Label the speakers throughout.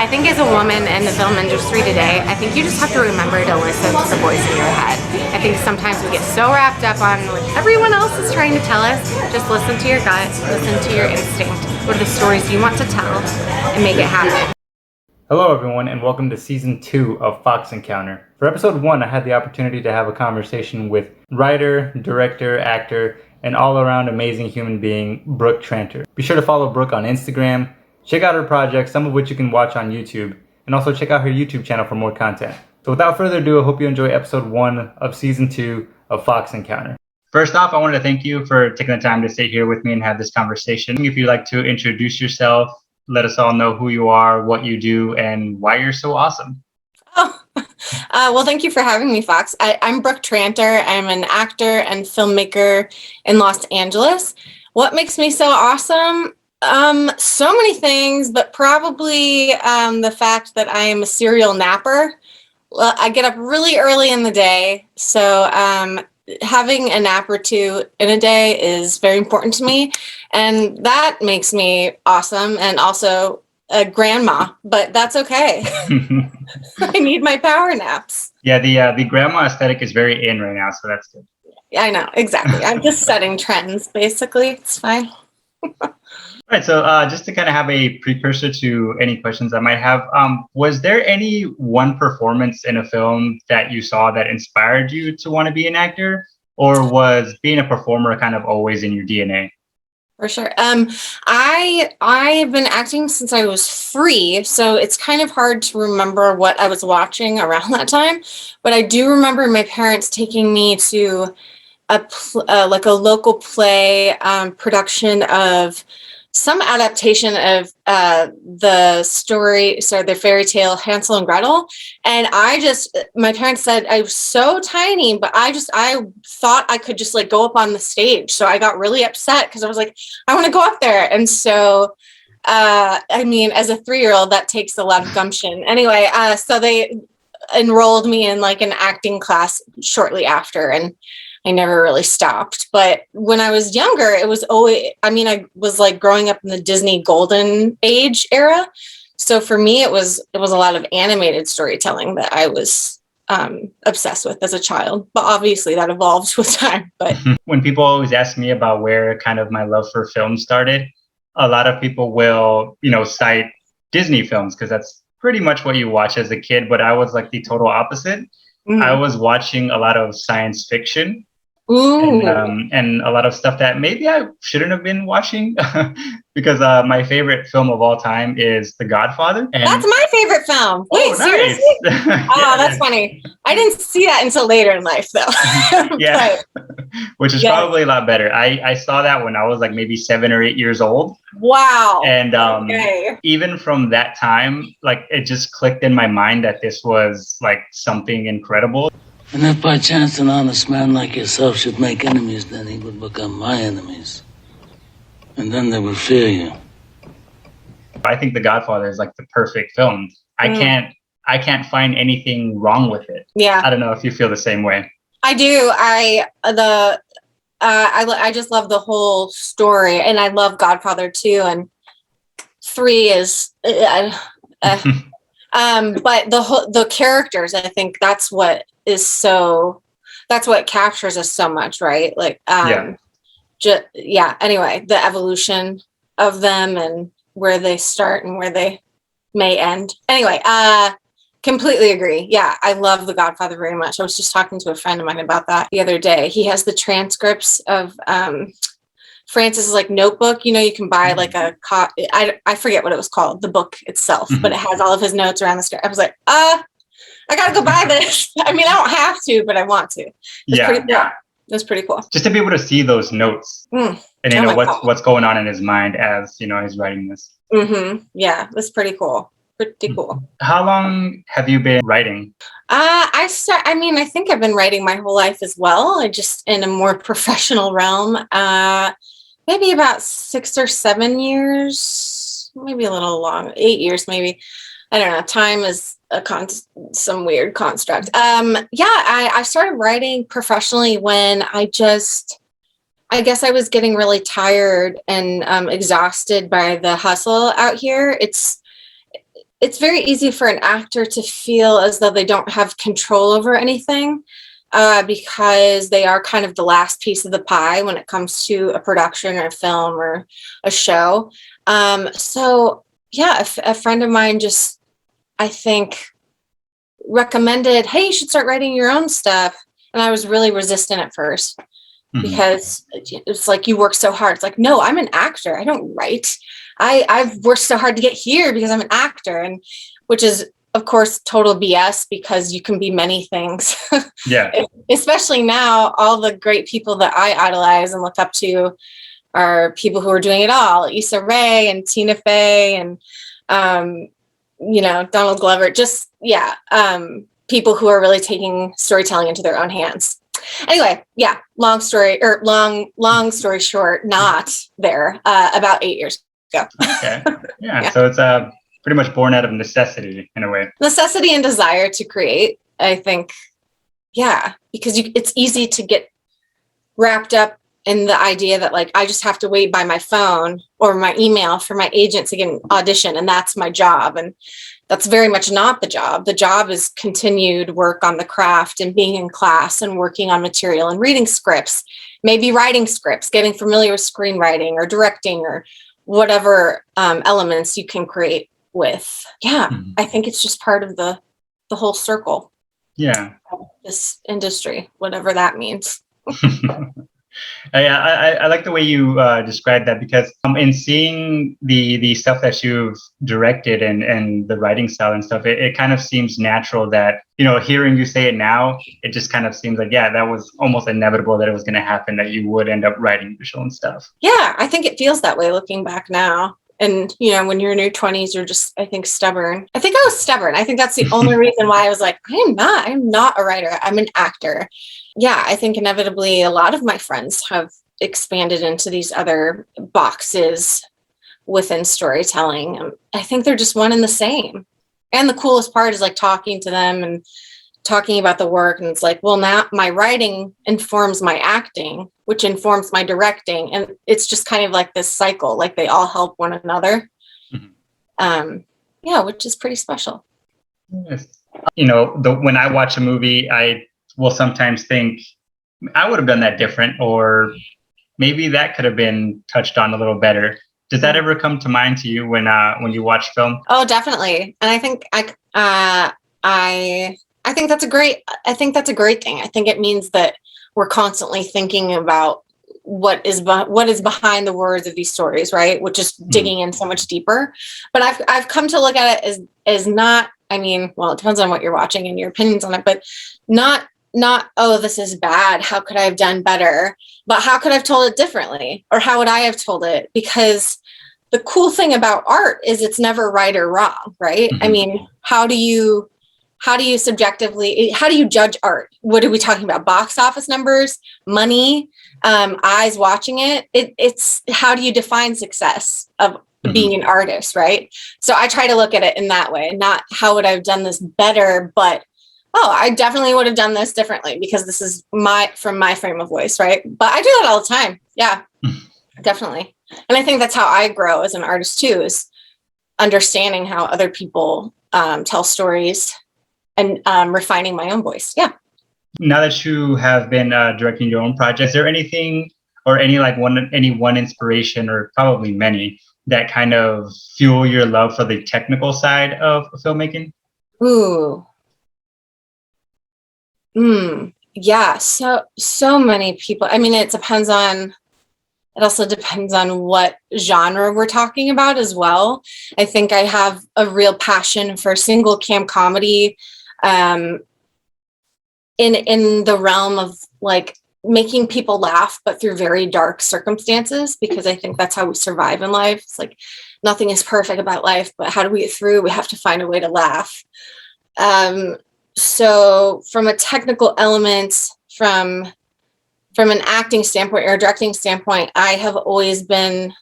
Speaker 1: I think as a woman in the film industry today, I think you just have to remember to listen to the voice in your head. I think sometimes we get so wrapped up on what everyone else is trying to tell us. Just listen to your gut, listen to your instinct. What are the stories you want to tell and make it happen?
Speaker 2: Hello everyone and welcome to season 2 of Fox Encounter. For episode 1, I had the opportunity to have a conversation with writer, director, actor, and all-around amazing human being, Brooke Trantor. Be sure to follow Brooke on Instagram, check out her projects, some of which you can watch on YouTube, and also check out her YouTube channel for more content. So without further ado, I hope you enjoy episode 1 of season 2 of Fox Encounter. First off, I wanted to thank you for taking the time to sit here with me and have this conversation. If you'd like to introduce yourself, let us all know who you are, what you do, and why you're so awesome.
Speaker 1: Well, thank you for having me, Fox. I'm Brooke Trantor. I'm an actor and filmmaker in Los Angeles. What makes me so awesome? So many things, but probably the fact that I am a serial napper. Well, I get up really early in the day, so having a nap or two in a day is very important to me, and that makes me awesome and also a grandma, but that's okay. I need my power naps.
Speaker 2: Yeah, the grandma aesthetic is very in right now, so that's good.
Speaker 1: Yeah, I know, exactly. I'm just setting trends, basically. It's fine.
Speaker 2: All right, so just to kind of have a precursor to any questions I might have, was there any one performance in a film that you saw that inspired you to want to be an actor, or was being a performer kind of always in your DNA?
Speaker 1: For sure. I've been acting since I was 3, so it's kind of hard to remember what I was watching around that time. But I do remember my parents taking me to like a local play production of some adaptation of the story, the fairy tale Hansel and Gretel. And my parents said I was so tiny, but I thought I could just like go up on the stage. So I got really upset because I was like, I want to go up there. And so, I mean, as a 3-year-old, that takes a lot of gumption. Anyway, so they enrolled me in like an acting class shortly after, and I never really stopped. But when I was younger, it was always, I was like growing up in the Disney Golden Age era. So for me, it was a lot of animated storytelling that I was obsessed with as a child. But obviously that evolved with time. But
Speaker 2: when people always ask me about where kind of my love for film started, a lot of people will, cite Disney films because that's pretty much what you watch as a kid. But I was like the total opposite. Mm-hmm. I was watching a lot of science fiction. And a lot of stuff that maybe I shouldn't have been watching because my favorite film of all time is The Godfather. And
Speaker 1: that's my favorite film. Wait, seriously?
Speaker 2: Nice.
Speaker 1: Oh, that's funny. I didn't see that until later in life, though.
Speaker 2: Yeah, which is probably a lot better. I saw that when I was like maybe 7 or 8 years old.
Speaker 1: Wow.
Speaker 2: And even from that time, like it just clicked in my mind that this was like something incredible.
Speaker 3: And if by chance an honest man like yourself should make enemies, then he would become my enemies. And then they would fear you.
Speaker 2: I think The Godfather is like the perfect film. I can't find anything wrong with it.
Speaker 1: Yeah.
Speaker 2: I don't know if you feel the same way.
Speaker 1: I do. I just love the whole story, and I love Godfather 2 and 3 is but the characters, I think that's what captures us so much, right? Like anyway, the evolution of them and where they start and where they may end. Anyway, completely agree. Yeah, I love The Godfather very much. I was just talking to a friend of mine about that the other day. He has the transcripts of Francis's like notebook. You can buy like a I forget what it was called, the book itself, but it has all of his notes around the script. I was like, I gotta go buy this. I don't have to, but I want to. It's pretty cool.
Speaker 2: Just to be able to see those notes and what's going on in his mind as he's writing this.
Speaker 1: Mm-hmm. Yeah, that's pretty cool. Pretty cool.
Speaker 2: How long have you been writing?
Speaker 1: I think I've been writing my whole life as well. I just in a more professional realm. Maybe about 6 or 7 years, maybe a little long, 8 years, maybe. I don't know. Time is some weird construct. I started writing professionally when I guess I was getting really tired and exhausted by the hustle out here. it's very easy for an actor to feel as though they don't have control over anything, because they are kind of the last piece of the pie when it comes to a production or a film or a show. So yeah, a friend of mine just, I think, recommended, hey, you should start writing your own stuff. And I was really resistant at first because it's like, you work so hard. It's like, no, I'm an actor. I don't write. I've worked so hard to get here because I'm an actor, and which is, of course, total BS, because you can be many things.
Speaker 2: Yeah.
Speaker 1: Especially now, all the great people that I idolize and look up to are people who are doing it all. Issa Rae and Tina Fey and, Donald Glover, people who are really taking storytelling into their own hands. Anyway, yeah, long story short, not there, about 8 years ago.
Speaker 2: Okay. Yeah. So it's pretty much born out of necessity in a way.
Speaker 1: Necessity and desire to create, I think. Yeah, because it's easy to get wrapped up in the idea that, like, I just have to wait by my phone or my email for my agent to get an audition, and that's my job. And that's very much not the job. The job is continued work on the craft and being in class and working on material and reading scripts, maybe writing scripts, getting familiar with screenwriting or directing or whatever elements you can create with. Yeah, I think it's just part of the whole circle.
Speaker 2: Yeah.
Speaker 1: This industry, whatever that means.
Speaker 2: I like the way you described that, because in seeing the stuff that you've directed and the writing style and stuff, it kind of seems natural that, hearing you say it now, it just kind of seems like, yeah, that was almost inevitable that it was going to happen, that you would end up writing your own stuff.
Speaker 1: Yeah, I think it feels that way looking back now. And, when you're in your 20s, you're just, I think, stubborn. I think I was stubborn. I think that's the only reason why I was like, I'm not a writer. I'm an actor. Yeah, I think inevitably a lot of my friends have expanded into these other boxes within storytelling. I think they're just one and the same. And the coolest part is, like, talking to them and talking about the work. And it's like, well, now my writing informs my acting, which informs my directing. And it's just kind of like this cycle, like they all help one another. Which is pretty special.
Speaker 2: Yes. When I watch a movie, I will sometimes think, I would have done that different, or maybe that could have been touched on a little better. Does that ever come to mind to you when you watch film?
Speaker 1: Oh, definitely. And I think I think that's a great thing. I think it means that we're constantly thinking about what is behind the words of these stories, right? Which is digging in so much deeper. But I've come to look at it as not, it depends on what you're watching and your opinions on it, but not, oh, this is bad, how could I have done better? But how could I have told it differently? Or how would I have told it? Because the cool thing about art is it's never right or wrong, right? How do you subjectively, how do you judge art? What are we talking about? Box office numbers, money, eyes watching it? It's how do you define success of being an artist, right? So I try to look at it in that way, not how would I have done this better, but I definitely would have done this differently because this is from my frame of voice, right? But I do that all the time. Yeah, definitely. And I think that's how I grow as an artist too, is understanding how other people tell stories and refining my own voice. Yeah.
Speaker 2: Now that you have been directing your own project, is there anything or any one inspiration, or probably many, that kind of fuel your love for the technical side of filmmaking?
Speaker 1: Ooh. Yeah. So many people. It also depends on what genre we're talking about as well. I think I have a real passion for single cam comedy, in the realm of, like, making people laugh, but through very dark circumstances, because I think that's how we survive in life. It's like nothing is perfect about life, but how do we get through? We have to find a way to laugh. So from a technical element, from an acting standpoint or a directing standpoint, I have always been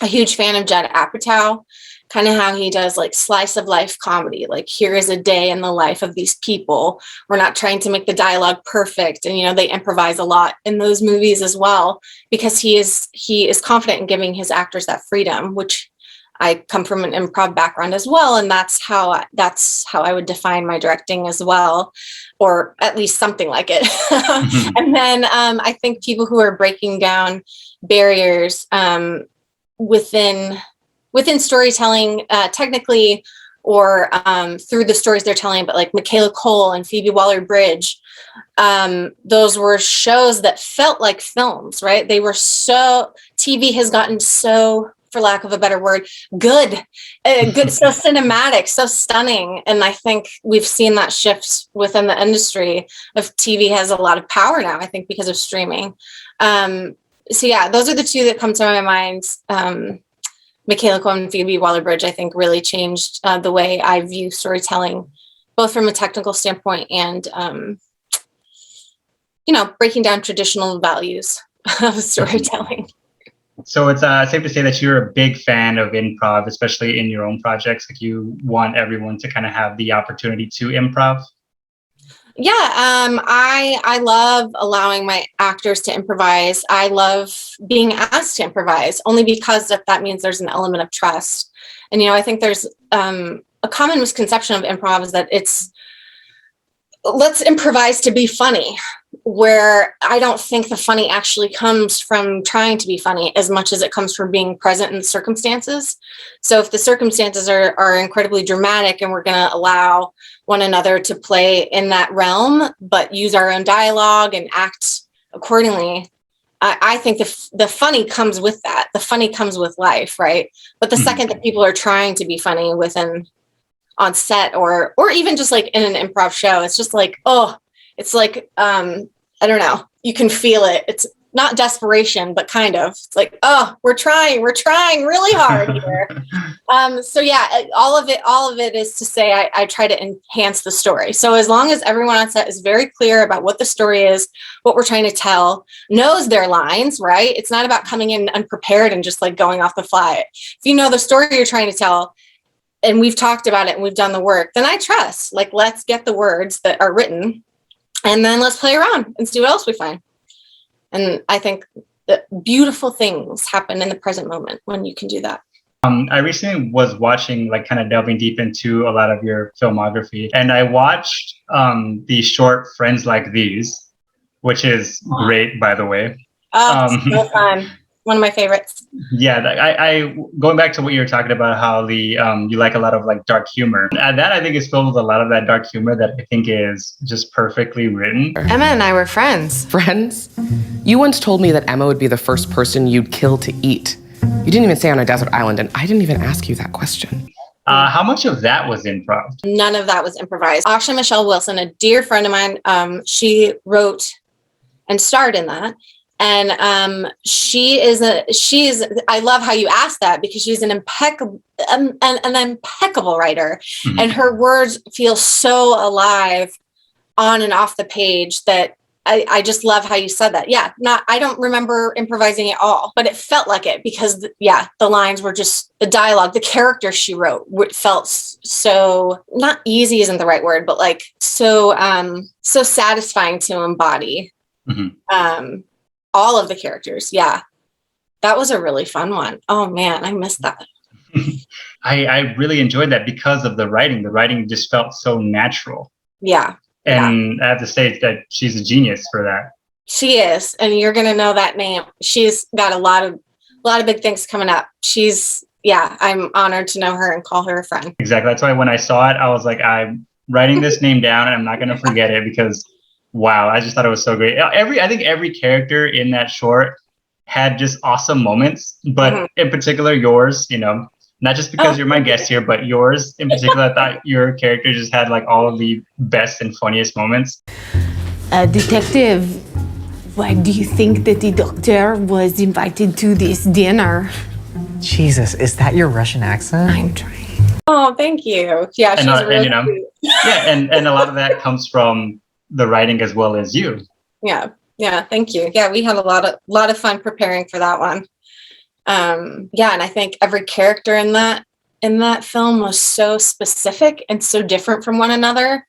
Speaker 1: a huge fan of Judd Apatow, kind of how he does, like, slice of life comedy. Like, here is a day in the life of these people. We're not trying to make the dialogue perfect. And, they improvise a lot in those movies as well, because he is confident in giving his actors that freedom, which I come from an improv background as well, and that's how I would define my directing as well, or at least something like it. And then I think people who are breaking down barriers within storytelling, technically, or through the stories they're telling, but like Michaela Cole and Phoebe Waller-Bridge, those were shows that felt like films, right? They were TV has gotten so, for lack of a better word, good, so cinematic, so stunning. And I think we've seen that shift within the industry of TV has a lot of power now, I think, because of streaming. So yeah, those are the two that come to my mind. Michaela Cole and Phoebe Waller-Bridge, I think, really changed the way I view storytelling, both from a technical standpoint and, breaking down traditional values of storytelling.
Speaker 2: So it's safe to say that you're a big fan of improv, especially in your own projects. Like you want everyone to kind of have the opportunity to improv.
Speaker 1: Yeah, I love allowing my actors to improvise. I love being asked to improvise, only because that means there's an element of trust. And, I think there's a common misconception of improv is that it's, let's improvise to be funny, where I don't think the funny actually comes from trying to be funny as much as it comes from being present in the circumstances. So if the circumstances are incredibly dramatic and we're going to allow one another to play in that realm, but use our own dialogue and act accordingly, I think the funny comes with that. The funny comes with life, right? But the second that people are trying to be funny on set or even just like in an improv show, it's just like, it's like, I don't know, you can feel it. It's not desperation, but kind of, it's like, we're trying really hard here. So yeah, all of it is to say, I try to enhance the story. So as long as everyone on set is very clear about what the story is, what we're trying to tell, knows their lines, right? It's not about coming in unprepared and just like going off the fly. If you know the story you're trying to tell, and we've talked about it and we've done the work, then I trust, like, let's get the words that are written and then let's play around and see what else we find. And I think that beautiful things happen in the present moment when you can do that.
Speaker 2: I recently was watching, like, kind of delving deep into a lot of your filmography, and I watched the short Friends Like These, which is great, by the way.
Speaker 1: So fun. One of my favorites.
Speaker 2: Yeah, I going back to what you were talking about, how you like a lot of like dark humor. And that I think is filled with a lot of that dark humor that I think is just perfectly written.
Speaker 4: Emma and I were friends.
Speaker 5: Friends? You once told me that Emma would be the first person you'd kill to eat. You didn't even say on a desert island, and I didn't even ask you that question.
Speaker 2: How much of that was improv?
Speaker 1: None of that was improvised. Asha Michelle Wilson, a dear friend of mine, she wrote and starred in that. And I love how you asked that, because she's an impeccable writer, and her words feel so alive on and off the page that I just love how you said that. Yeah, I don't remember improvising at all, but it felt like it, because the lines were just the dialogue, the character she wrote felt so, not easy isn't the right word, but like so satisfying to embody. All of the characters. Yeah. That was a really fun one. Oh man, I missed that.
Speaker 2: I really enjoyed that because of the writing. The writing just felt so natural.
Speaker 1: Yeah.
Speaker 2: And I have to say that she's a genius for that.
Speaker 1: She is. And you're going to know that name. She's got a lot of big things coming up. I'm honored to know her and call her a friend.
Speaker 2: Exactly. That's why when I saw it, I was like, I'm writing this name down and I'm not going to forget it, because wow, I just thought it was so great. I think every character in that short had just awesome moments, but in particular yours, not just because you're my guest here, but yours in particular, I thought your character just had like all of the best and funniest moments.
Speaker 6: Detective, why do you think that the doctor was invited to this dinner?
Speaker 4: Jesus, is that your Russian accent?
Speaker 6: I'm trying.
Speaker 1: Oh, thank you. Yeah, she's really cute.
Speaker 2: Yeah, and a lot of that comes from the writing as well as you.
Speaker 1: Yeah, thank you. Yeah, we had a lot of fun preparing for that one. And I think every character in that film was so specific and so different from one another.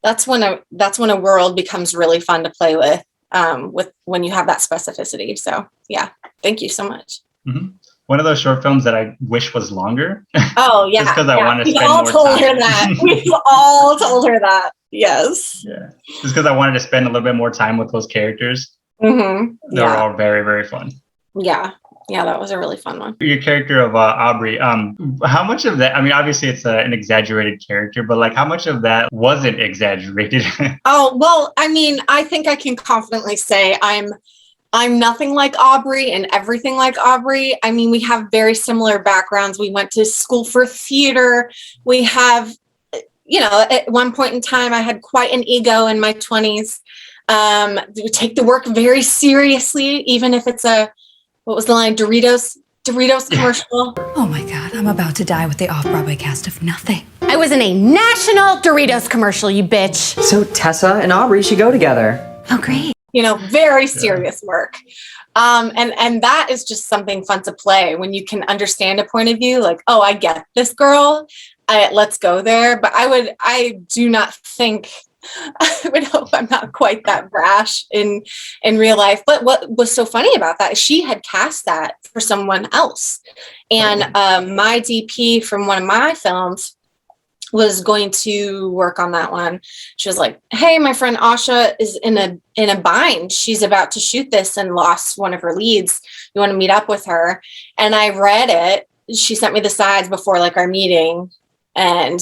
Speaker 1: That's when a world becomes really fun to play with when you have that specificity. So yeah, thank you so much.
Speaker 2: one of those short films that I wish was longer.
Speaker 1: Oh yeah,
Speaker 2: just because I want to
Speaker 1: We've
Speaker 2: spend
Speaker 1: all
Speaker 2: more
Speaker 1: told
Speaker 2: time.
Speaker 1: her that. We've all told her that. Yes.
Speaker 2: Yeah, just because I wanted to spend a little bit more time with those characters.
Speaker 1: Mm-hmm.
Speaker 2: They were all very, very fun.
Speaker 1: Yeah. Yeah, that was a really fun one.
Speaker 2: Your character of Aubrey, how much of that, I mean, obviously it's an exaggerated character, but like how much of that wasn't exaggerated?
Speaker 1: Oh, well, I mean, I think I can confidently say I'm nothing like Aubrey and everything like Aubrey. I mean, we have very similar backgrounds. We went to school for theater. We have, at one point in time, I had quite an ego in my 20s. We take the work very seriously, even if it's what was the line? Doritos commercial.
Speaker 7: Oh my God, I'm about to die with the off-Broadway cast of nothing.
Speaker 6: I was in a national Doritos commercial, you bitch.
Speaker 8: So Tessa and Aubrey should go together.
Speaker 7: Oh, great.
Speaker 1: Very serious work. And that is just something fun to play when you can understand a point of view, like, oh, I get this girl. Let's go there. But I do not think, I would hope I'm not quite that brash in real life. But what was so funny about that is she had cast that for someone else. And my DP from one of my films was going to work on that one. She was like, hey, my friend Asha is in a bind. She's about to shoot this and lost one of her leads. You want to meet up with her? And I read it. She sent me the sides before like our meeting. And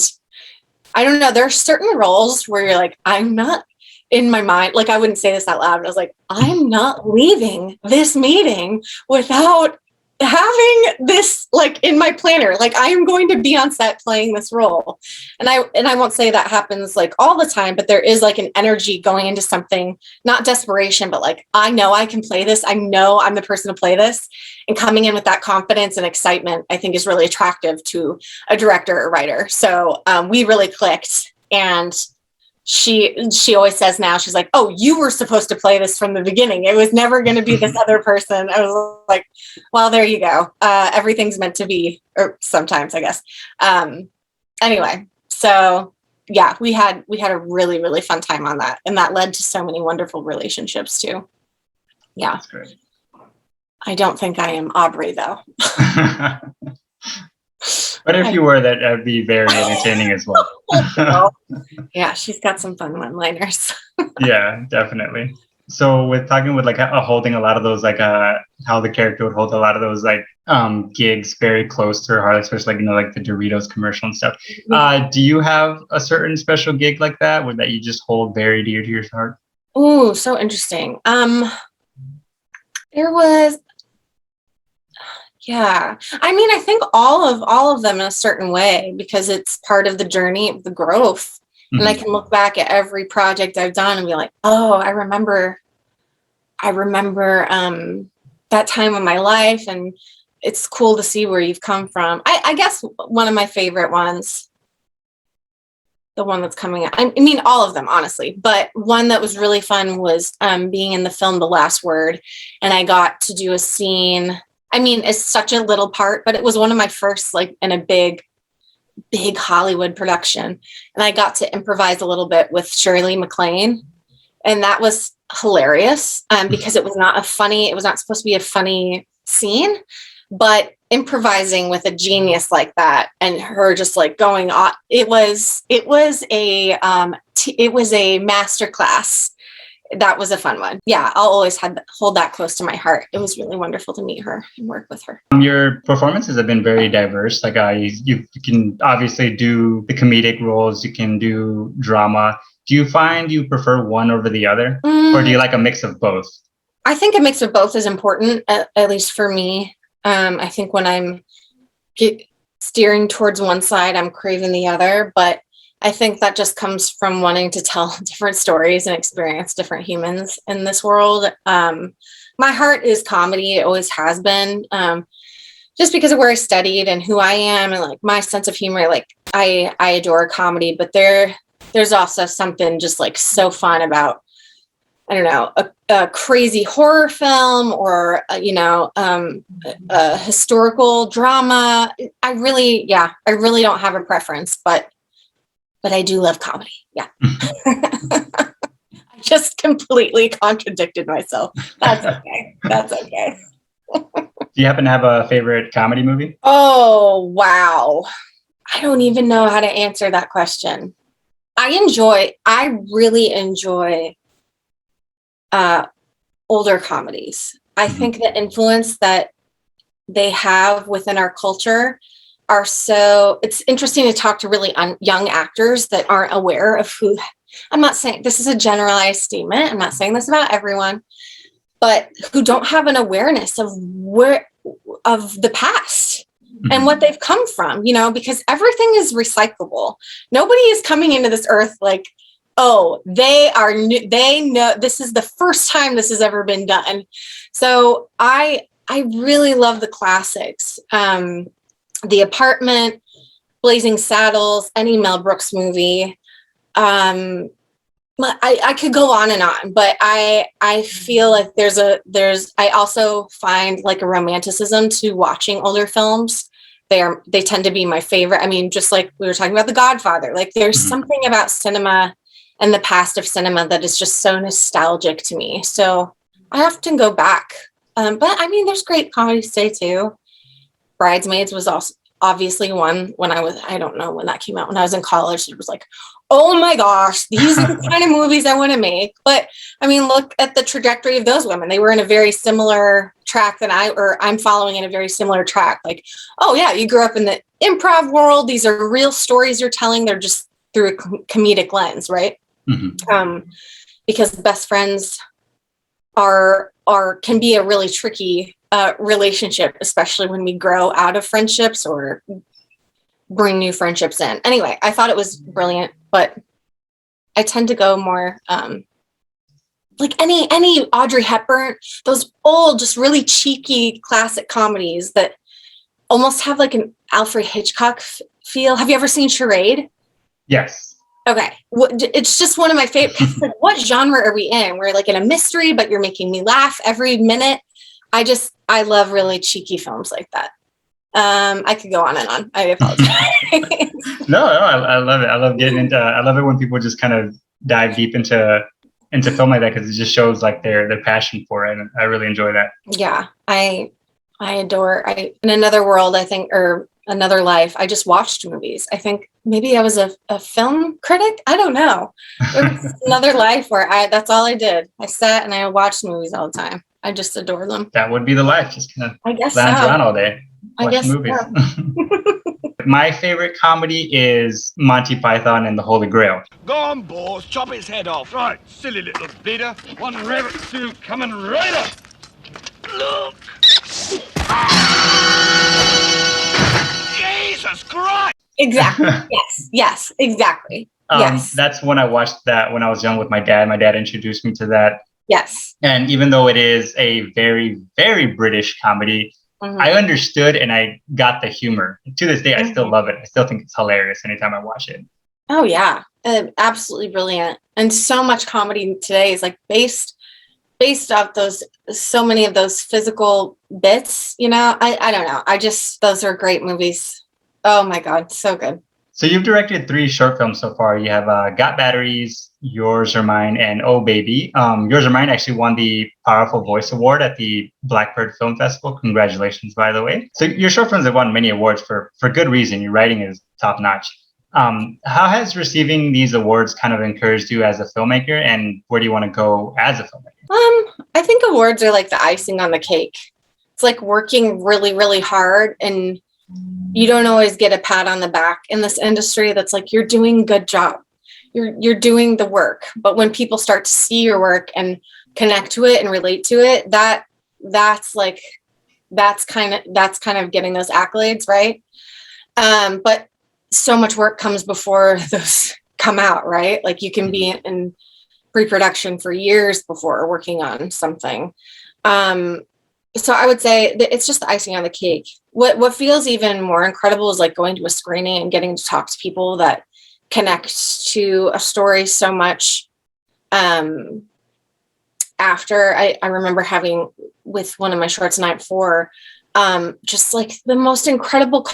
Speaker 1: I don't know, there are certain roles where you're like, I'm not in my mind. Like I wouldn't say this out loud, but I was like, I'm not leaving this meeting without having this like in my planner. Like I am going to be on set playing this role. And I won't say that happens like all the time, but there is like an energy going into something, not desperation, but like, I know I can play this. I know I'm the person to play this. And coming in with that confidence and excitement, I think is really attractive to a director or writer. So we really clicked. And she always says now, she's like, oh, you were supposed to play this from the beginning. It was never going to be this other person. I was like, well, there you go. Everything's meant to be, or sometimes, I guess. Anyway, so yeah, we had a really, really fun time on that. And that led to so many wonderful relationships too. Yeah.
Speaker 2: That's great.
Speaker 1: I don't think I am Aubrey though.
Speaker 2: But if you were, that would be very entertaining as well.
Speaker 1: Yeah, she's got some fun one-liners.
Speaker 2: Yeah, definitely. So with talking with like holding a lot of those, like how the character would hold a lot of those like gigs very close to her heart, especially like, like the Doritos commercial and stuff. Do you have a certain special gig like that that you just hold very dear to your heart?
Speaker 1: Ooh, so interesting. There was, yeah. I mean, I think all of them in a certain way, because it's part of the journey of the growth. Mm-hmm. And I can look back at every project I've done and be like, oh, I remember that time of my life. And it's cool to see where you've come from. I guess one of my favorite ones, the one that's coming out, I mean, all of them, honestly, but one that was really fun was being in the film The Last Word. And I got to do a scene. I mean, it's such a little part, but it was one of my first, like, in a big Hollywood production. And I got to improvise a little bit with Shirley MacLaine. And that was hilarious because it was not supposed to be a funny scene, but improvising with a genius like that and her just like going on, it was a masterclass. That was a fun one. Yeah, I'll always hold that close to my heart. It was really wonderful to meet her and work with her.
Speaker 2: Your performances have been very diverse. Like you can obviously do the comedic roles, you can do drama. Do you find you prefer one over the other? Or do you like a mix of both?
Speaker 1: I think a mix of both is important, at least for me. I think when I'm steering towards one side, I'm craving the other, but I think that just comes from wanting to tell different stories and experience different humans in this world. My heart is comedy. It always has been, just because of where I studied and who I am and like my sense of humor. Like I adore comedy, but there's also something just like so fun about, I don't know, a crazy horror film or, a historical drama. I really don't have a preference, but I do love comedy. Yeah. I just completely contradicted myself. That's okay.
Speaker 2: Do you happen to have a favorite comedy movie?
Speaker 1: Oh, wow. I don't even know how to answer that question. I really enjoy older comedies. I think the influence that they have within our culture are it's interesting to talk to really young actors that aren't aware of who, I'm not saying this is a generalized statement. I'm not saying this about everyone, but who don't have an awareness of the past and what they've come from, because everything is recyclable. Nobody is coming into this earth like, oh, they know this is the first time this has ever been done. So I really love the classics. The Apartment, Blazing Saddles, any Mel Brooks movie. I could go on and on, but I feel like I also find like a romanticism to watching older films. They tend to be my favorite. I mean, just like we were talking about The Godfather, like there's something about cinema and the past of cinema that is just so nostalgic to me. So I often go back. But I mean, there's great comedies today too. Bridesmaids was also obviously one when I don't know when that came out. When I was in college, it was like, oh my gosh, these are the kind of movies I want to make. But I mean, look at the trajectory of those women. They were in a very similar track I'm following in a very similar track. Like, oh yeah, you grew up in the improv world. These are real stories you're telling. They're just through a comedic lens, right? Because best friends can be a really tricky relationship, especially when we grow out of friendships or bring new friendships in. Anyway, I thought it was brilliant, but I tend to go more like any Audrey Hepburn, those old, just really cheeky classic comedies that almost have like an Alfred Hitchcock feel. Have you ever seen Charade?
Speaker 2: Yes.
Speaker 1: Okay. It's just one of my favorite. Like, what genre are we in? We're like in a mystery, but you're making me laugh every minute. I love really cheeky films like that. I could go on and on. I apologize.
Speaker 2: No, I love it. I love it when people just kind of dive deep into film like that, because it just shows like their passion for it. And I really enjoy that.
Speaker 1: Yeah. I adore, in another world, I think, or another life, I just watched movies. I think maybe I was a film critic. I don't know. It was another life where that's all I did. I sat and I watched movies all the time. I just adore them.
Speaker 2: That would be the life. Just kind of lounge
Speaker 1: so.
Speaker 2: around all day, watch movies. So. My favorite comedy is Monty Python and the Holy Grail.
Speaker 9: Go on, boss, chop its head off. Right, silly little bleeder. One rabbit suit coming right up. Look. Jesus Christ!
Speaker 1: Exactly. Yes, exactly. Yes.
Speaker 2: That's when I watched that when I was young with my dad. My dad introduced me to that.
Speaker 1: Yes.
Speaker 2: And even though it is a very, very British comedy, I understood and I got the humor. To this day, I still love it. I still think it's hilarious anytime I watch it.
Speaker 1: Oh, yeah. Absolutely brilliant. And so much comedy today is like based off so many of those physical bits, I don't know. Those are great movies. Oh my God. So good.
Speaker 2: So you've directed 3 short films so far. You have Got Batteries, Yours or Mine, and Oh Baby. Yours or Mine actually won the Powerful Voice Award at the Blackbird Film Festival. Congratulations, by the way. So your short films have won many awards for good reason. Your writing is top notch. How has receiving these awards kind of encouraged you as a filmmaker, and where do you want to go as a filmmaker?
Speaker 1: I think awards are like the icing on the cake. It's like working really, really hard, and you don't always get a pat on the back in this industry. That's like, you're doing a good job. You're doing the work. But when people start to see your work and connect to it and relate to it, that's kind of getting those accolades, right? But so much work comes before those come out, right? Like you can be in pre-production for years before working on something. So I would say that it's just the icing on the cake. What feels even more incredible is like going to a screening and getting to talk to people that connect to a story so much. After I remember having with one of my shorts night before, just like the most incredible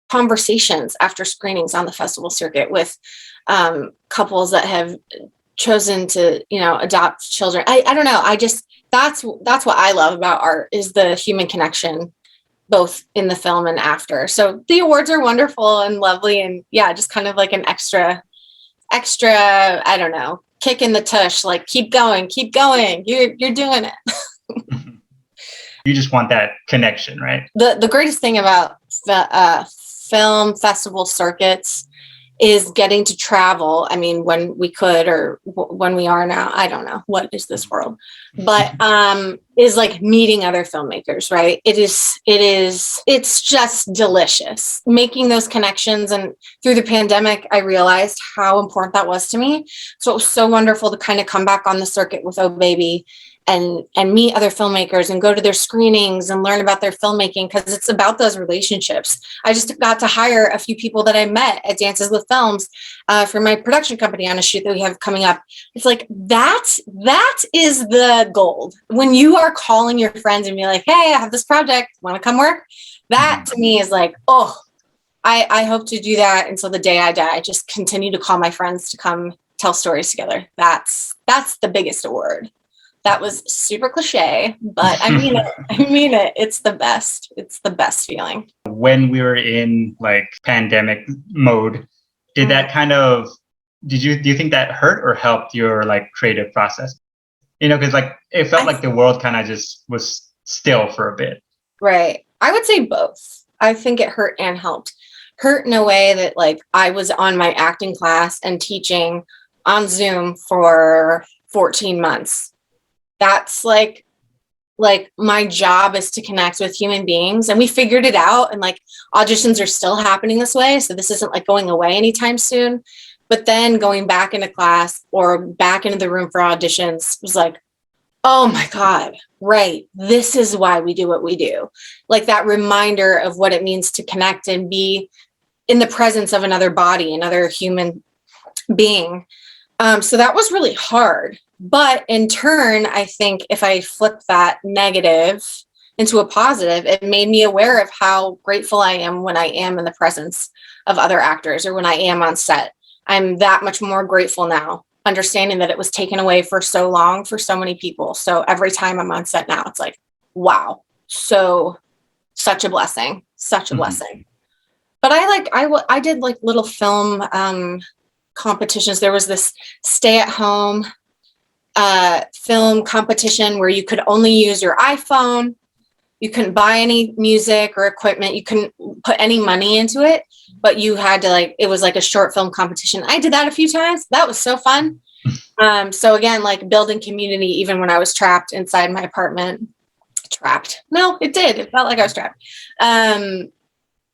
Speaker 1: conversations after screenings on the festival circuit with couples that have chosen to, adopt children. I don't know. That's what I love about art, is the human connection both in the film and after. So the awards are wonderful and lovely, and yeah, just kind of like an extra, I don't know, kick in the tush, like keep going, you're doing it.
Speaker 2: You just want that connection, right?
Speaker 1: The greatest thing about film festival circuits is getting to travel. I mean, when we could, or when we are now, I don't know, what is this world, but is like meeting other filmmakers, right? It's just delicious making those connections. And through the pandemic, I realized how important that was to me. So it was so wonderful to kind of come back on the circuit with Oh Baby and meet other filmmakers and go to their screenings and learn about their filmmaking, because it's about those relationships. I just got to hire a few people that I met at Dances with Films for my production company on a shoot that we have coming up. It's like that is the gold. When you are calling your friends and be like, hey, I have this project, want to come work? That to me is like, oh, I hope to do that until the day I die. Just continue to call my friends to come tell stories together. That's the biggest award. That was super cliche, but I mean it. It's the best. It's the best feeling.
Speaker 2: When we were in like pandemic mode, do you think that hurt or helped your like creative process? You know, because like it felt like the world kind of just was still for a bit.
Speaker 1: Right. I would say both. I think it hurt and helped. Hurt in a way that like I was on my acting class and teaching on Zoom for 14 months. That's like my job is to connect with human beings, and we figured it out, and like auditions are still happening this way. So this isn't like going away anytime soon, but then going back into class or back into the room for auditions was like, oh my God, right. This is why we do what we do. Like that reminder of what it means to connect and be in the presence of another body, another human being. So that was really hard. But in turn, I think if I flip that negative into a positive, it made me aware of how grateful I am when I am in the presence of other actors or when I am on set. I'm that much more grateful now, understanding that it was taken away for so long for so many people. So every time I'm on set now, it's like, wow, such a blessing, such a blessing. But I did like little film competitions. There was this stay at home film competition where you could only use your iPhone. You couldn't buy any music or equipment. You couldn't put any money into it, but you had to it was like a short film competition. I did that a few times. That was so fun. So again, like building community, even when I was trapped inside my apartment. Trapped. No, it did. It felt like I was trapped.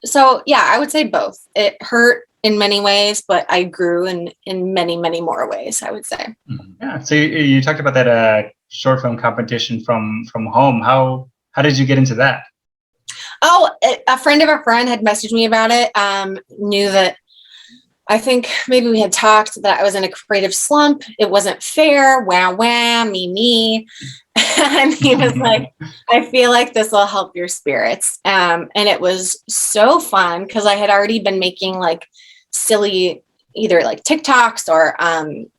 Speaker 1: So yeah, I would say both. It hurt in many ways, but I grew in many, many more ways, I would say.
Speaker 2: Yeah. So you talked about that short film competition from home. How did you get into that?
Speaker 1: Oh, a friend of a friend had messaged me about it. Knew that I think maybe we had talked that I was in a creative slump. It wasn't fair. Wah, wah, me. And he was like, I feel like this will help your spirits. And it was so fun because I had already been making like silly, either like TikToks or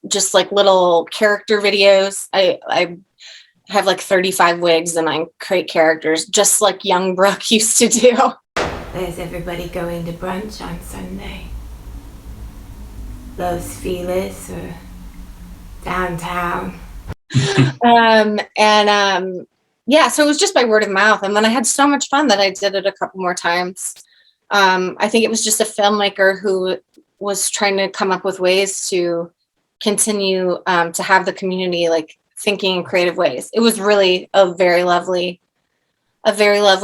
Speaker 1: just like little character videos. I have like 35 wigs and I create characters just like young Brooke used to do.
Speaker 6: Where's everybody going to brunch on Sunday? Los Feliz or downtown?
Speaker 1: Yeah, so it was just by word of mouth. And then I had so much fun that I did it a couple more times. I think it was just a filmmaker who was trying to come up with ways to continue to have the community like thinking in creative ways. It was really a very lovely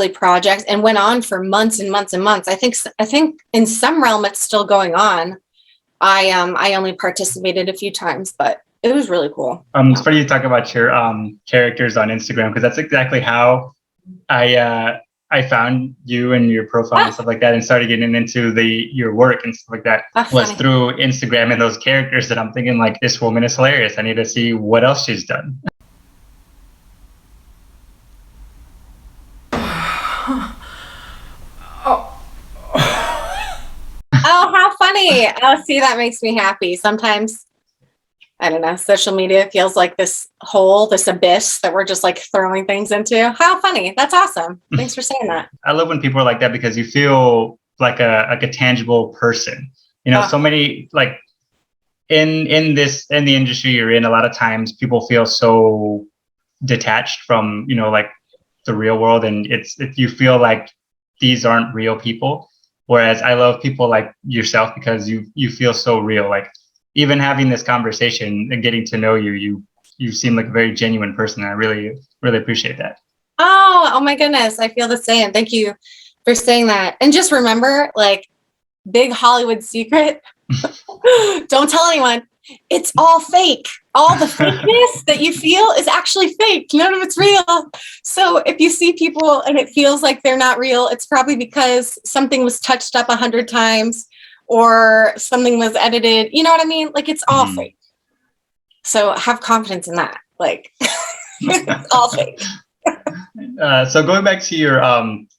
Speaker 1: project and went on for months and months and months. I think in some realm it's still going on. I only participated a few times, but it was really cool.
Speaker 2: It's funny you talk about your characters on Instagram, because that's exactly how I found you and your profile and stuff like that, and started getting into your work and stuff like that. Was
Speaker 1: Funny.
Speaker 2: through Instagram and those characters that I'm thinking like, this woman is hilarious. I need to see what else she's done.
Speaker 1: Oh, how funny. Oh, see, that makes me happy. Sometimes I don't know, social media feels like this hole, this abyss that we're just like throwing things into. How funny. That's awesome. Thanks for saying that.
Speaker 2: I love when people are like that because you feel like a tangible person. So many like in the industry you're in, a lot of times people feel so detached from, like the real world, and you feel like these aren't real people. Whereas I love people like yourself because you feel so real. Like even having this conversation and getting to know you seem like a very genuine person. And I really, really appreciate that.
Speaker 1: Oh my goodness. I feel the same. Thank you for saying that. And just remember, like, big Hollywood secret. Don't tell anyone. It's all fake. All the fakeness that you feel is actually fake. None of it's real. So if you see people and it feels like they're not real, it's probably because something was touched up 100 times or something was edited. You know what I mean? Like, it's all fake. So have confidence in that. Like, it's all fake.
Speaker 2: So going back to your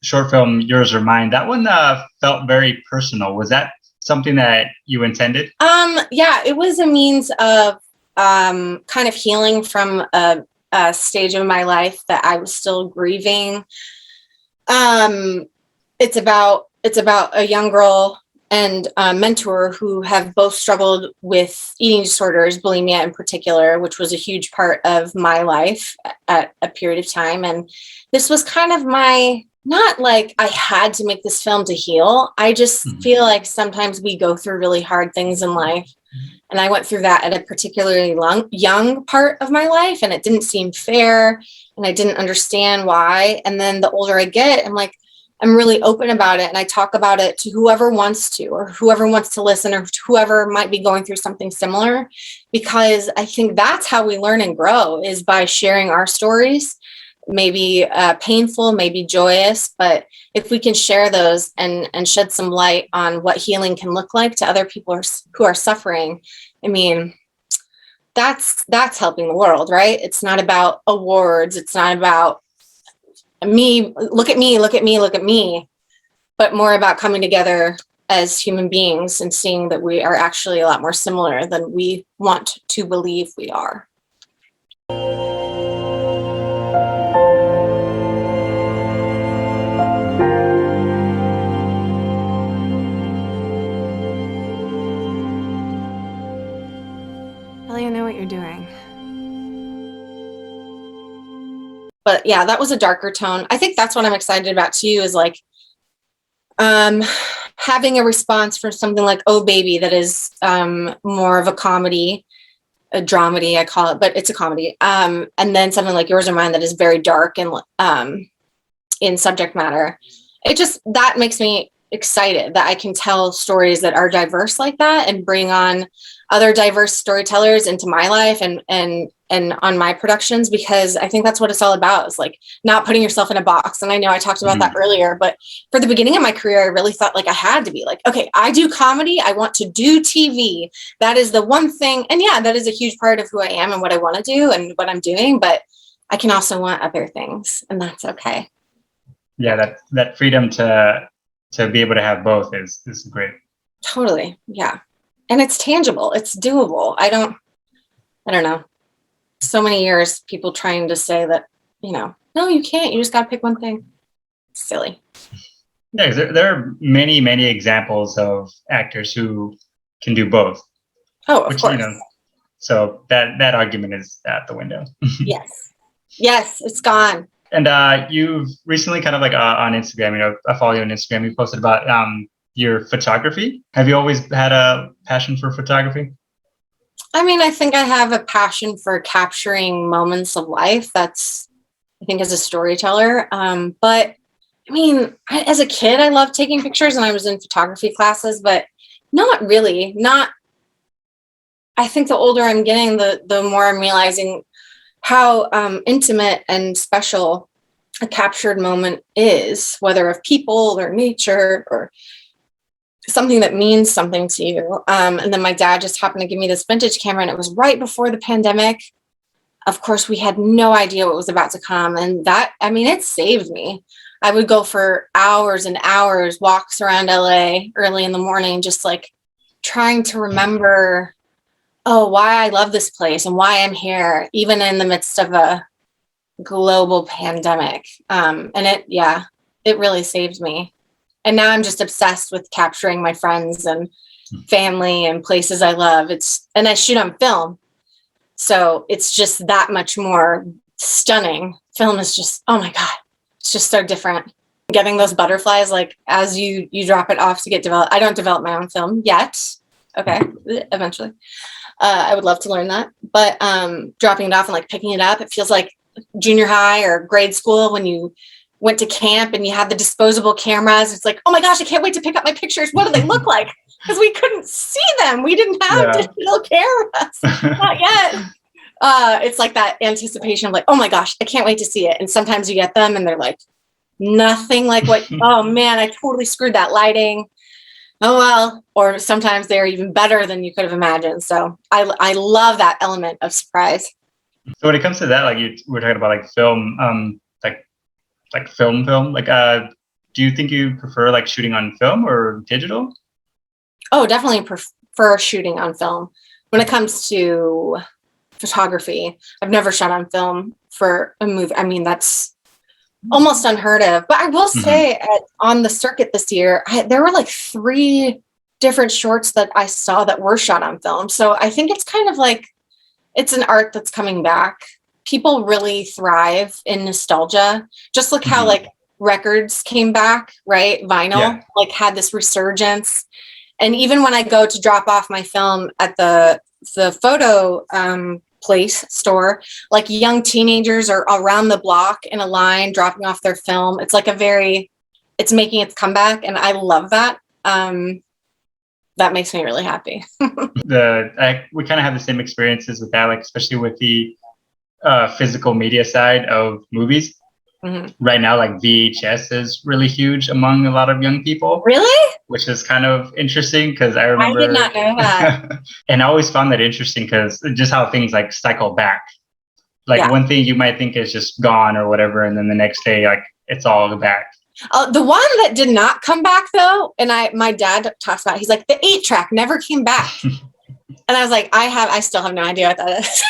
Speaker 2: short film, Yours or Mine, that one felt very personal. Was that something that you intended?
Speaker 1: Yeah, it was a means of kind of healing from a stage of my life that I was still grieving. It's about a young girl and a mentor who have both struggled with eating disorders, bulimia in particular, which was a huge part of my life at a period of time. And this was kind of not like I had to make this film to heal. I just feel like sometimes we go through really hard things in life. And I went through that at a particularly young part of my life, and it didn't seem fair, and I didn't understand why. And then the older I get, I'm really open about it, and I talk about it to whoever wants to, or whoever wants to listen, or whoever might be going through something similar, because I think that's how we learn and grow, is by sharing our stories. Maybe painful, maybe joyous, but if we can share those and shed some light on what healing can look like to other people who are suffering, I mean, that's helping the world, right? It's not about awards. It's not about me, look at me, look at me, look at me, but more about coming together as human beings and seeing that we are actually a lot more similar than we want to believe we are.
Speaker 10: Ellie, I know what you're doing.
Speaker 1: But yeah, that was a darker tone. I think that's what I'm excited about too, is like having a response from something like Oh Baby that is more of a comedy, a dramedy, I call it, but it's a comedy. And then something like Yours or Mine that is very dark and in subject matter. That makes me excited that I can tell stories that are diverse like that and bring on other diverse storytellers into my life and on my productions, because I think that's what it's all about, is like not putting yourself in a box. And I know I talked about that earlier, but for the beginning of my career, I really thought like I had to be like, okay, I do comedy. I want to do TV. That is the one thing. And yeah, that is a huge part of who I am and what I want to do and what I'm doing, but I can also want other things, and that's okay. Yeah.
Speaker 2: That freedom to be able to have both is great.
Speaker 1: Totally. Yeah. And it's tangible. It's doable. I don't know. So many years, people trying to say that, no, you can't. You just got to pick one thing. It's silly.
Speaker 2: Yeah, there are many, many examples of actors who can do both.
Speaker 1: Oh, of course.
Speaker 2: So that argument is out the window.
Speaker 1: Yes, it's gone.
Speaker 2: And you've recently kind of like on Instagram, I follow you on Instagram. You posted about your photography. Have you always had a passion for photography?
Speaker 1: I mean, I think I have a passion for capturing moments of life. That's, I think, as a storyteller. But I mean, as a kid, I loved taking pictures and I was in photography classes, but not really. I think the older I'm getting, the more I'm realizing how intimate and special a captured moment is, whether of people or nature or something that means something to you. And then my dad just happened to give me this vintage camera, and it was right before the pandemic. Of course, we had no idea what was about to come. And it saved me. I would go for hours and hours, walks around LA early in the morning, just like trying to remember why I love this place and why I'm here, even in the midst of a global pandemic. And it really saved me. And now I'm just obsessed with capturing my friends and family and places I love. And I shoot on film. So it's just that much more stunning. Film is just, oh my God, it's just so different. Getting those butterflies, like as you drop it off to get developed. I don't develop my own film yet. Okay, eventually. I would love to learn that. But dropping it off and like picking it up, it feels like junior high or grade school when you went to camp and you had the disposable cameras. It's like, oh my gosh, I can't wait to pick up my pictures. What do they look like? Because we couldn't see them. We didn't have digital cameras. Not yet. It's like that anticipation of like, oh my gosh, I can't wait to see it. And sometimes you get them and they're like nothing like what, oh man, I totally screwed that lighting. Oh well. Or sometimes they're even better than you could have imagined. So I love that element of surprise.
Speaker 2: So when it comes to that, like we're talking about like film, like film, like do you think you prefer like shooting on film or digital?
Speaker 1: Oh, definitely prefer shooting on film. When it comes to photography, I've never shot on film for a movie. I mean, that's almost unheard of. But I will say on the circuit this year, there were like 3 different shorts that I saw that were shot on film. So I think it's kind of like, it's an art that's coming back. People really thrive in nostalgia. Just look how like records came back, right? Vinyl like had this resurgence. And even when I go to drop off my film at the photo place store, like young teenagers are around the block in a line dropping off their film. It's like it's making its comeback, and I love that. That makes me really happy.
Speaker 2: We kind of have the same experiences with that, like especially with the physical media side of movies. Right now, like VHS is really huge among a lot of young people.
Speaker 1: Really?
Speaker 2: Which is kind of interesting because I remember.
Speaker 1: I did not know that.
Speaker 2: And I always found that interesting because just how things like cycle back. Like one thing you might think is just gone or whatever, and then the next day, like it's all back.
Speaker 1: The one that did not come back though, and my dad talks about, he's like, the 8-track never came back. And I was like, I still have no idea what that is.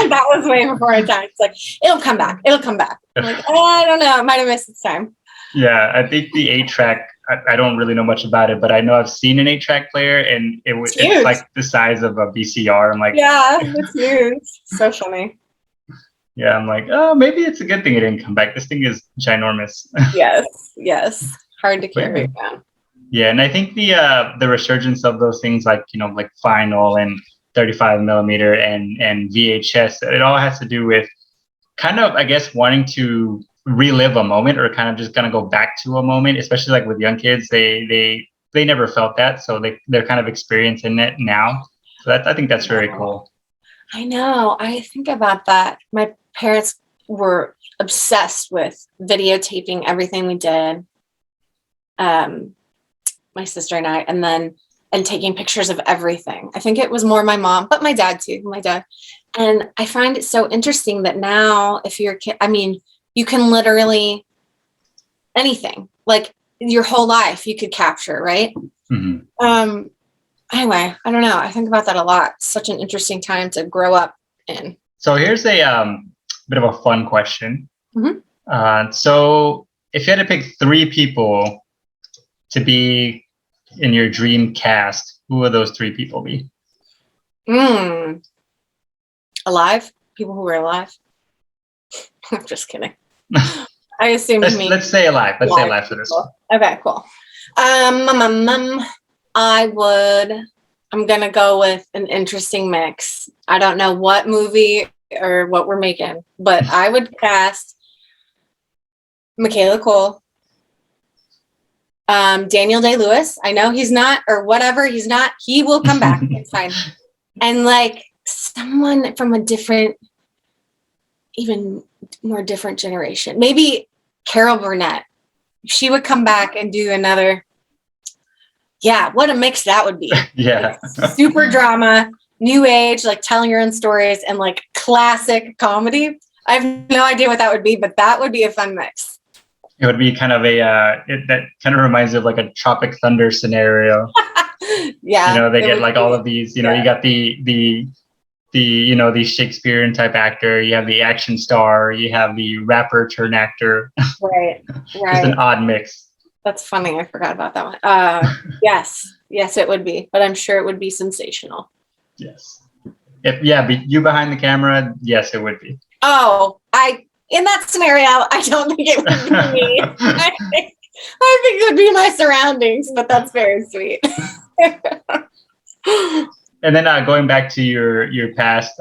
Speaker 1: That was way before my time. It's like, it'll come back. It'll come back. I'm like, I don't know. I might have missed its time.
Speaker 2: Yeah, I think the 8-track, I don't really know much about it, but I know I've seen an 8-track player, and it's like the size of a VCR. I'm like,
Speaker 1: yeah, it's huge. So funny.
Speaker 2: Yeah, I'm like, oh, maybe it's a good thing it didn't come back. This thing is ginormous.
Speaker 1: Yes. Hard to carry around.
Speaker 2: Yeah, and I think the resurgence of those things like, like vinyl and 35 millimeter and VHS, it all has to do with kind of, I guess, wanting to relive a moment or kind of just gonna go back to a moment, especially like with young kids. They never felt that, so they're kind of experiencing it now. So I think that's very cool.
Speaker 1: I know. I think about that. My parents were obsessed with videotaping everything we did. My sister and I, and taking pictures of everything. I think it was more my mom, but my dad too. And I find it so interesting that now, if you're a kid, I mean, you can literally anything, like your whole life you could capture, right? Anyway, I don't know. I think about that a lot. Such an interesting time to grow up in. So
Speaker 2: here's a bit of a fun question. So if you had to pick 3 people to be in your dream cast, who would those 3 people be?
Speaker 1: Alive? People who were alive? I'm just kidding. I assumed
Speaker 2: let's say alive. Let's say alive for this one.
Speaker 1: Okay, cool. I'm gonna go with an interesting mix. I don't know what movie or what we're making, but I would cast Michaela Cole, Daniel Day-Lewis. I know he's not, or whatever, he's not. He will come back. It's fine. And like someone from a different, even more different generation. Maybe Carol Burnett. She would come back and do another. Yeah, what a mix that would be.
Speaker 2: Yeah.
Speaker 1: Like, super drama, new age, like telling your own stories, and like classic comedy. I have no idea what that would be, but that would be a fun mix.
Speaker 2: It would be kind of that kind of reminds me of like a Tropic Thunder scenario.
Speaker 1: Yeah.
Speaker 2: You know, they
Speaker 1: it
Speaker 2: get
Speaker 1: would
Speaker 2: like
Speaker 1: be-
Speaker 2: all of these, you know, you got the Shakespearean type actor, you have the action star, you have the rapper turn actor.
Speaker 1: Right.
Speaker 2: Just an
Speaker 1: Right.
Speaker 2: odd mix.
Speaker 1: That's funny. I forgot about that one. Yes. Yes, it would be, but I'm sure it would be sensational.
Speaker 2: Yes. If you behind the camera, yes, it would be.
Speaker 1: Oh, in that scenario, I don't think it would be me. I think it would be my surroundings, but that's very sweet.
Speaker 2: And then going back to your past,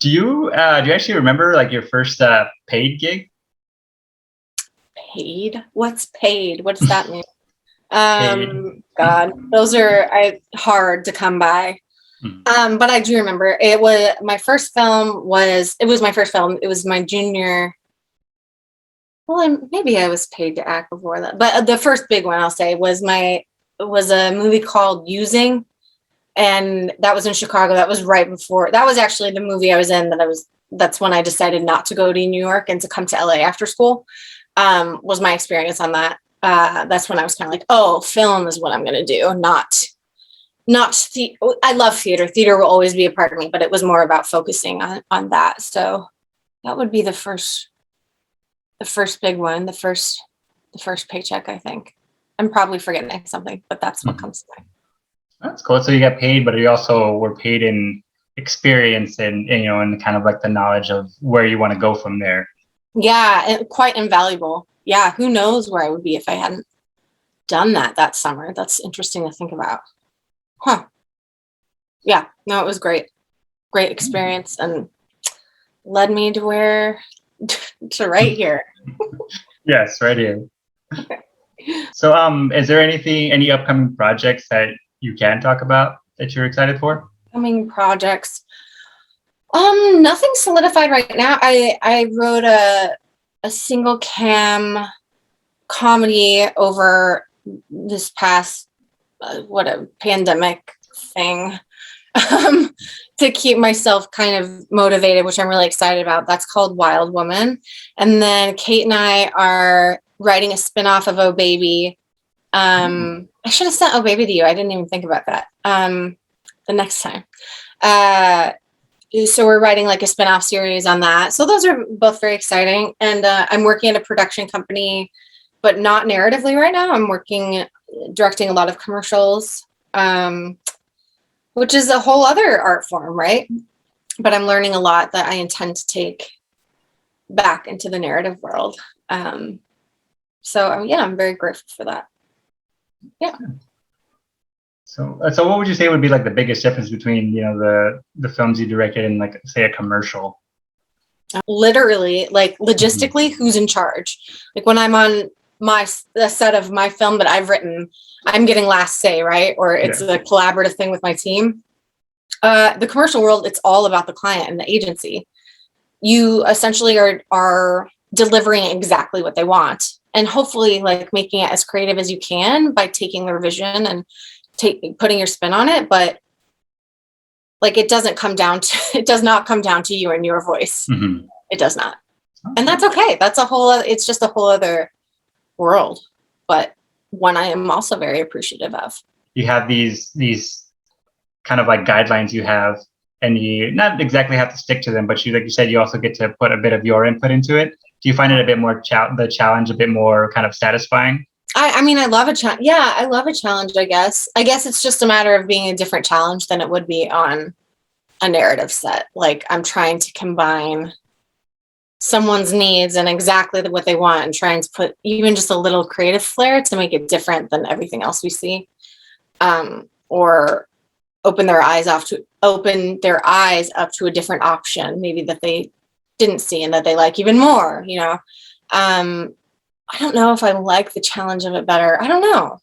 Speaker 2: do you actually remember like your first paid gig?
Speaker 1: Paid? What's paid? What does that mean?
Speaker 2: Paid.
Speaker 1: God, those are hard to come by. But I do remember it was my first film. It was my junior. Well, maybe I was paid to act before that, but the first big one I'll say was a movie called Using, and that was in Chicago. That was right before. That was actually the movie I was in. That's when I decided not to go to New York and to come to LA after school. Was my experience on that. That's when I was kind of like, oh, film is what I'm going to do, not I love theater. Theater will always be a part of me, but it was more about focusing on that. So that would be the first big one, the first paycheck, I think. I'm probably forgetting something, but that's what comes to mind.
Speaker 2: That's cool. So you got paid, but you also were paid in experience and and kind of like the knowledge of where you want to go from there.
Speaker 1: Yeah, and quite invaluable. Yeah, who knows where I would be if I hadn't done that summer. That's interesting to think about. Huh. Yeah, no, it was great. Great experience and led me to where to right here.
Speaker 2: Yes, right here. So is there any upcoming projects that you can talk about that you're excited for?
Speaker 1: Upcoming projects. Nothing solidified right now. I wrote a single cam comedy over this past what a pandemic thing to keep myself kind of motivated, which I'm really excited about. That's called Wild Woman. And then Kate and I are writing a spinoff of Oh Baby. I should have sent Oh Baby to you. I didn't even think about that. The next time. So we're writing like a spinoff series on that. So those are both very exciting. And I'm working at a production company, but not narratively right now. I'm directing a lot of commercials, which is a whole other art form, right? But I'm learning a lot that I intend to take back into the narrative world. So yeah, I'm very grateful for that. Yeah.
Speaker 2: So what would you say would be like the biggest difference between the films you directed and like say a commercial?
Speaker 1: Literally, like logistically, who's in charge? Like when I'm on the set of my film that I've written, I'm getting last say, right? Or it's a collaborative thing with my team. The commercial world, it's all about the client and the agency. You essentially are delivering exactly what they want, and hopefully like making it as creative as you can by taking their vision and putting your spin on it. But like it does not come down to you and your voice. Mm-hmm. It does not. Okay. And that's okay. It's just a whole other world, but one I am also very appreciative of.
Speaker 2: You have these kind of like guidelines you have, and you not exactly have to stick to them, but like you said, you also get to put a bit of your input into it. Do you find it a bit more the challenge a bit more kind of satisfying?
Speaker 1: I mean, I love a challenge. Yeah, I love a challenge, I guess. I guess it's just a matter of being a different challenge than it would be on a narrative set. Like I'm trying to combine someone's needs and exactly what they want and trying to put even just a little creative flair to make it different than everything else we see. Or open their eyes up to a different option, maybe that they didn't see and that they like even more, I don't know if I like the challenge of it better. I don't know.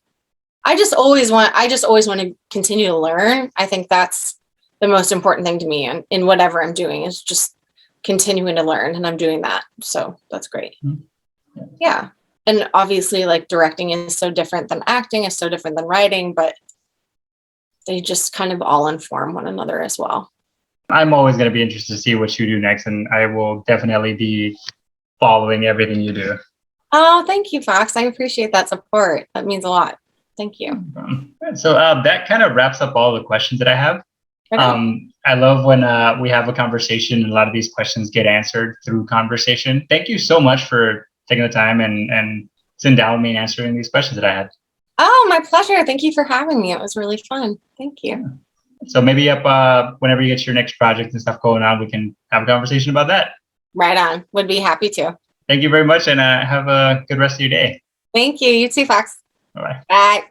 Speaker 1: I just always want to continue to learn. I think that's the most important thing to me in whatever I'm doing is just continuing to learn, and I'm doing that. So that's great. Mm-hmm. Yeah. And obviously like directing is so different than acting, is so different than writing, but they just kind of all inform one another as well.
Speaker 2: I'm always going to be interested to see what you do next, and I will definitely be following everything you do.
Speaker 1: Oh, thank you, Fox. I appreciate that support. That means a lot. Thank you.
Speaker 2: So that kind of wraps up all the questions that I have.
Speaker 1: Okay.
Speaker 2: I love when we have a conversation and a lot of these questions get answered through conversation. Thank you so much for taking the time and sitting down with me and answering these questions that I had.
Speaker 1: Oh, my pleasure. Thank you for having me. It was really fun. Thank you.
Speaker 2: So maybe whenever you get your next project and stuff going on, we can have a conversation about that.
Speaker 1: Right on. Would be happy to.
Speaker 2: Thank you very much, and have a good rest of your day.
Speaker 1: Thank you. You too, Fox.
Speaker 2: Bye-bye.
Speaker 1: Bye.